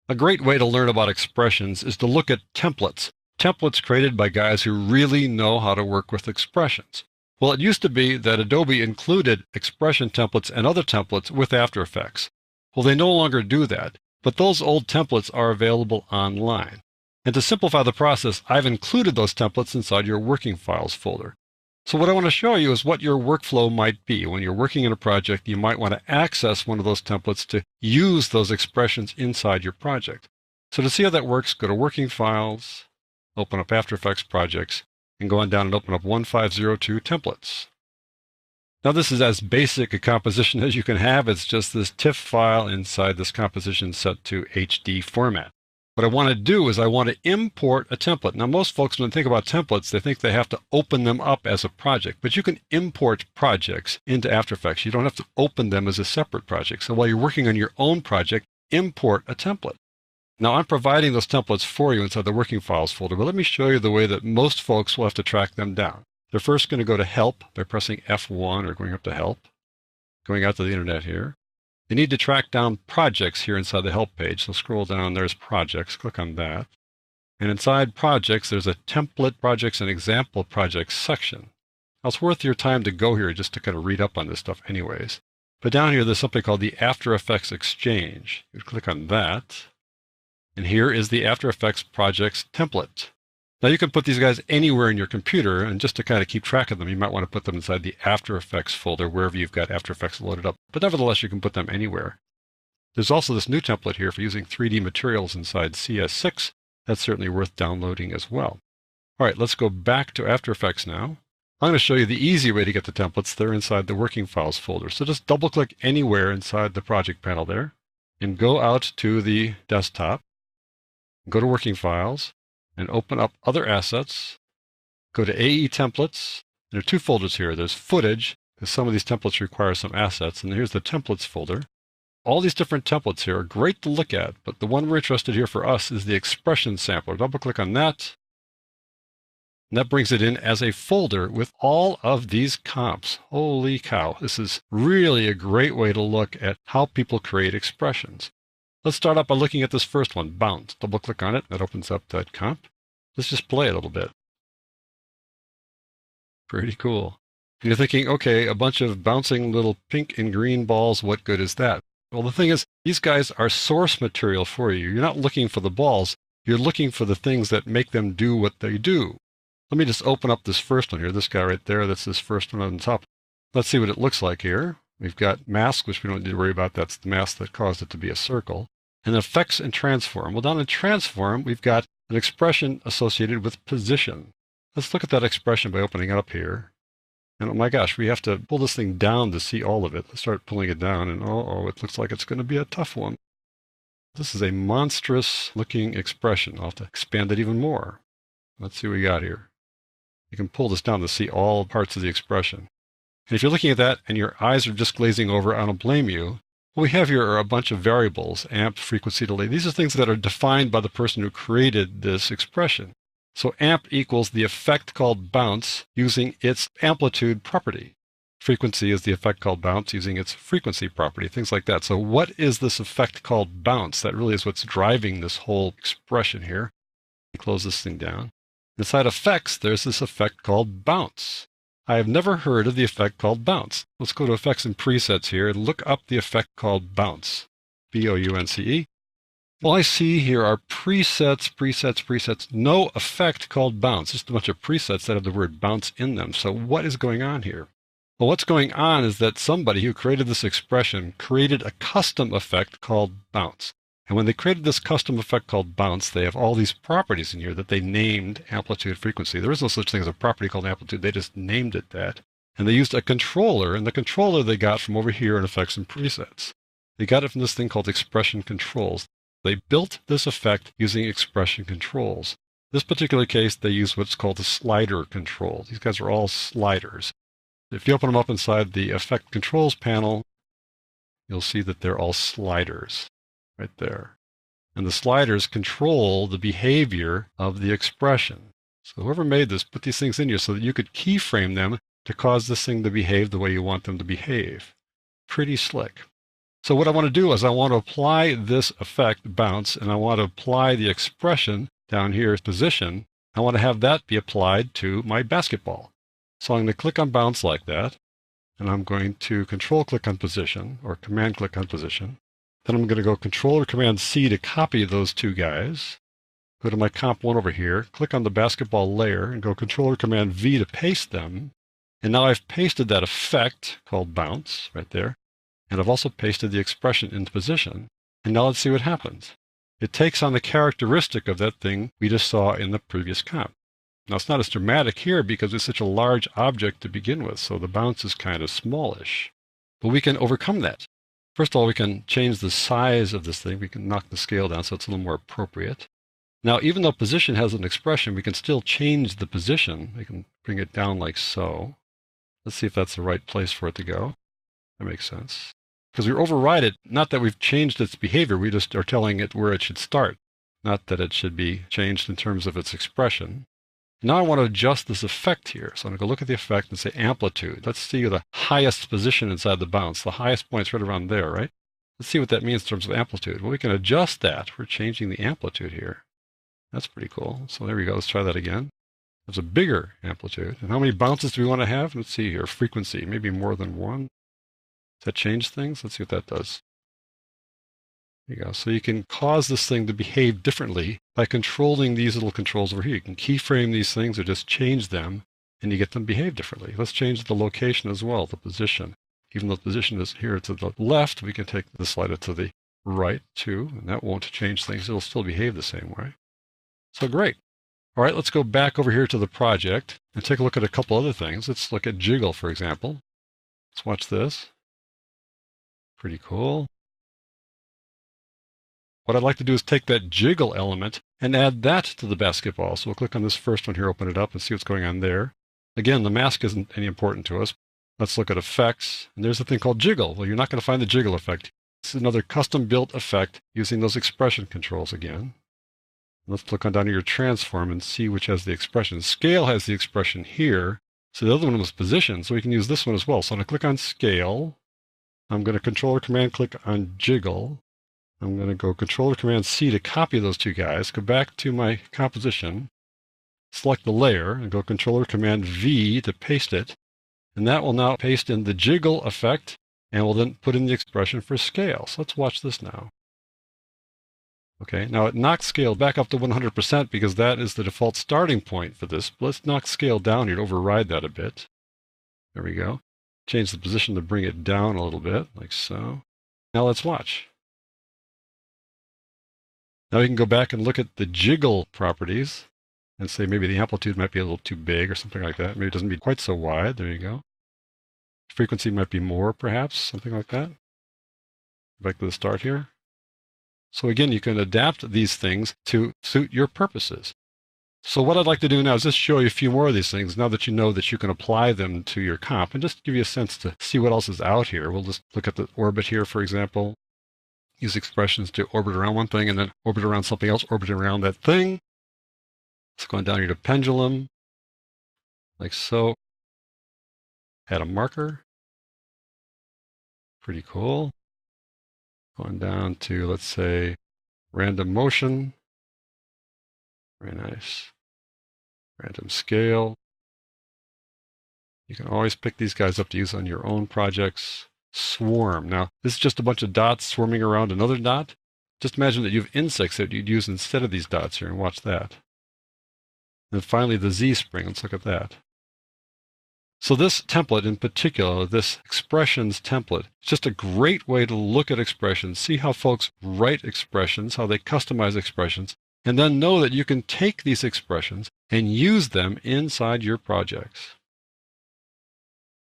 A great way to learn about expressions is to look at templates. Templates created by guys who really know how to work with expressions. Well, it used to be that Adobe included expression templates and other templates with After Effects. Well, they no longer do that, but those old templates are available online. And to simplify the process, I've included those templates inside your working files folder. So what I want to show you is what your workflow might be. When you're working in a project, you might want to access one of those templates to use those expressions inside your project. So to see how that works, go to Working Files, open up After Effects Projects, and go on down and open up 1502 Templates. Now this is as basic a composition as you can have. It's just this TIFF file inside this composition set to HD format. What I want to do is I want to import a template. Now most folks, when they think about templates, they think they have to open them up as a project, but you can import projects into After Effects. You don't have to open them as a separate project. So while you're working on your own project, import a template. Now I'm providing those templates for you inside the Working Files folder, but let me show you the way that most folks will have to track them down. They're first going to go to Help by pressing F1 or going up to Help, going out to the internet here. They need to track down projects here inside the Help page. So scroll down, there's projects, click on that. And inside projects, there's a template projects and example projects section. Now it's worth your time to go here just to kind of read up on this stuff anyways. But down here, there's something called the After Effects Exchange. You click on that. And here is the After Effects projects template. Now you can put these guys anywhere in your computer, and just to kind of keep track of them, you might want to put them inside the After Effects folder, wherever you've got After Effects loaded up. But nevertheless, you can put them anywhere. There's also this new template here for using 3D materials inside CS6. That's certainly worth downloading as well. All right, let's go back to After Effects now. I'm going to show you the easy way to get the templates. They're inside the Working Files folder. So just double-click anywhere inside the project panel there, and go out to the desktop, go to Working Files, and open up Other Assets, go to AE Templates. There are two folders here. There's Footage, because some of these templates require some assets, and here's the Templates folder. All these different templates here are great to look at, but the one we're interested here for us is the Expression Sampler. Double-click on that, and that brings it in as a folder with all of these comps. Holy cow, this is really a great way to look at how people create expressions. Let's start out by looking at this first one, Bounce. Double-click on it. That opens up that comp. Let's just play a little bit. Pretty cool. And you're thinking, okay, a bunch of bouncing little pink and green balls, what good is that? Well, the thing is, these guys are source material for you. You're not looking for the balls. You're looking for the things that make them do what they do. Let me just open up this first one here. This guy right there, that's this first one on the top. Let's see what it looks like here. We've got mask, which we don't need to worry about. That's the mask that caused it to be a circle. And effects and transform. Well, down in transform, we've got an expression associated with position. Let's look at that expression by opening it up here. And oh my gosh, we have to pull this thing down to see all of it. Let's start pulling it down, and oh, it looks like it's going to be a tough one. This is a monstrous looking expression. I'll have to expand it even more. Let's see what we got here. You can pull this down to see all parts of the expression. And if you're looking at that and your eyes are just glazing over, I don't blame you. What we have here are a bunch of variables, amp, frequency, delay. These are things that are defined by the person who created this expression. So amp equals the effect called bounce using its amplitude property. Frequency is the effect called bounce using its frequency property, things like that. So what is this effect called bounce? That really is what's driving this whole expression here. Close this thing down. Inside effects, there's this effect called bounce. I have never heard of the effect called bounce. Let's go to effects and presets here and look up the effect called bounce. B-O-U-N-C-E. All I see here are presets. No effect called bounce. Just a bunch of presets that have the word bounce in them. So what is going on here? Well, what's going on is that somebody who created this expression created a custom effect called bounce. And when they created this custom effect called bounce, they have all these properties in here that they named amplitude, frequency. There is no such thing as a property called amplitude. They just named it that. And they used a controller, and the controller they got from over here in effects and presets. They got it from this thing called expression controls. They built this effect using expression controls. In this particular case, they use what's called a slider control. These guys are all sliders. If you open them up inside the effect controls panel, you'll see that they're all sliders. Right there. And the sliders control the behavior of the expression. So whoever made this put these things in here so that you could keyframe them to cause this thing to behave the way you want them to behave. Pretty slick. So what I want to do is I want to apply this effect, bounce, and I want to apply the expression down here, position. I want to have that be applied to my basketball. So I'm going to click on bounce like that, and I'm going to control click on position, or command click on position. Then I'm going to go control or command C to copy those two guys. Go to my comp 1 over here, click on the basketball layer, and go control or command V to paste them. And now I've pasted that effect called bounce right there. And I've also pasted the expression into position. And now let's see what happens. It takes on the characteristic of that thing we just saw in the previous comp. Now it's not as dramatic here because it's such a large object to begin with, so the bounce is kind of smallish. But we can overcome that. First of all, we can change the size of this thing. We can knock the scale down so it's a little more appropriate. Now, even though position has an expression, we can still change the position. We can bring it down like so. Let's see if that's the right place for it to go. That makes sense. Because we override it, not that we've changed its behavior, we just are telling it where it should start, not that it should be changed in terms of its expression. Now I want to adjust this effect here. So I'm going to go look at the effect and say amplitude. Let's see the highest position inside the bounce. The highest point's right around there, right? Let's see what that means in terms of amplitude. Well, we can adjust that. We're changing the amplitude here. That's pretty cool. So there we go. Let's try that again. There's a bigger amplitude. And how many bounces do we want to have? Let's see here. Frequency, maybe more than one. Does that change things? Let's see what that does. There you go. So you can cause this thing to behave differently by controlling these little controls over here. You can keyframe these things or just change them, and you get them to behave differently. Let's change the location as well, the position. Even though the position is here to the left, we can take the slider to the right too, and that won't change things. It'll still behave the same way. So great. All right, let's go back over here to the project and take a look at a couple other things. Let's look at jiggle, for example. Let's watch this. Pretty cool. What I'd like to do is take that jiggle element and add that to the basketball. So we'll click on this first one here, open it up, and see what's going on there. Again, the mask isn't any important to us. Let's look at effects. And there's a thing called jiggle. Well, you're not going to find the jiggle effect. This is another custom-built effect using those expression controls again. Let's look on down to your transform and see which has the expression. Scale has the expression here. So the other one was position, so we can use this one as well. So I'm going to click on scale. I'm going to control or command click on jiggle. I'm going to go control or command C to copy those two guys, go back to my composition, select the layer, and go control or command V to paste it. And that will now paste in the jiggle effect, and we'll then put in the expression for scale. So let's watch this now. Okay, now it knocks scale back up to 100% because that is the default starting point for this. But let's knock scale down here to override that a bit. There we go. Change the position to bring it down a little bit, like so. Now let's watch. Now we can go back and look at the jiggle properties and say maybe the amplitude might be a little too big or something like that. Maybe it doesn't be quite so wide. There you go. Frequency might be more, perhaps, something like that. Back to the start here. So again, you can adapt these things to suit your purposes. So what I'd like to do now is just show you a few more of these things now that you know that you can apply them to your comp and just give you a sense to see what else is out here. We'll just look at the orbit here, for example. Use expressions to orbit around one thing and then orbit around something else, orbit around that thing. Let's go down here to pendulum, like so. Add a marker. Pretty cool. Going down to, let's say, random motion. Very nice. Random scale. You can always pick these guys up to use on your own projects. Swarm. Now, this is just a bunch of dots swarming around another dot. Just imagine that you have insects that you'd use instead of these dots here, and watch that. And finally, the Z-spring. Let's look at that. So this template in particular, this expressions template, is just a great way to look at expressions, see how folks write expressions, how they customize expressions, and then know that you can take these expressions and use them inside your projects.